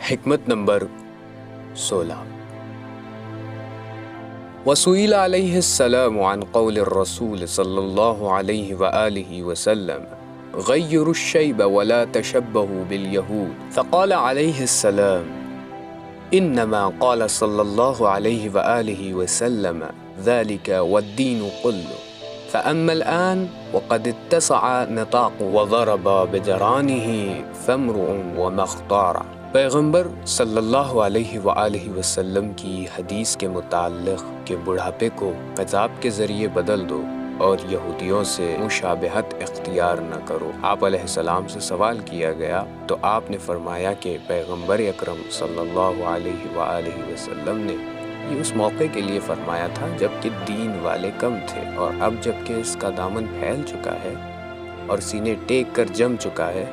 حکمت نمبر 16 وسئل علیہ السلام عن قول الرسول صلی اللہ علیہ وآلہ وسلم غیر الشیب ولا تشبہوا بالیہود فقال علیہ السلام انما قال صلی اللہ علیہ وآلہ وسلم ذلك والدین كله فأما الآن وقد اتسع نطاق وضرب بجرانه فامرؤ وما اختار۔ پیغمبر صلی اللہ علیہ وآلہ وسلم کی حدیث کے متعلق کہ بڑھاپے کو عذاب کے ذریعے بدل دو اور یہودیوں سے مشابہت اختیار نہ کرو۔ آپ علیہ السلام سے سوال کیا گیا تو آپ نے فرمایا کہ پیغمبر اکرم صلی اللہ علیہ وآلہ وسلم نے یہ اس موقع کے لیے فرمایا تھا جب کہ دین والے کم تھے، اور اب جب کہ اس کا دامن پھیل چکا ہے اور سینے ٹیک کر جم چکا ہے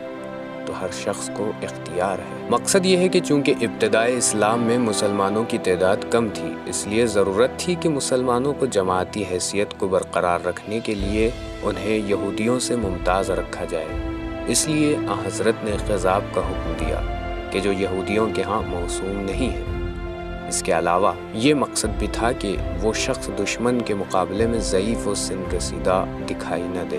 تو ہر شخص کو اختیار ہے۔ مقصد یہ ہے کہ چونکہ ابتدائے اسلام میں مسلمانوں کی تعداد کم تھی، اس لیے ضرورت تھی کہ مسلمانوں کو جماعتی حیثیت کو برقرار رکھنے کے لیے انہیں یہودیوں سے ممتاز رکھا جائے۔ اس لیے حضرت نے خضاب کا حکم دیا کہ جو یہودیوں کے ہاں موسوم نہیں ہے۔ اس کے علاوہ یہ مقصد بھی تھا کہ وہ شخص دشمن کے مقابلے میں ضعیف و سن رسیدہ دکھائی نہ دے۔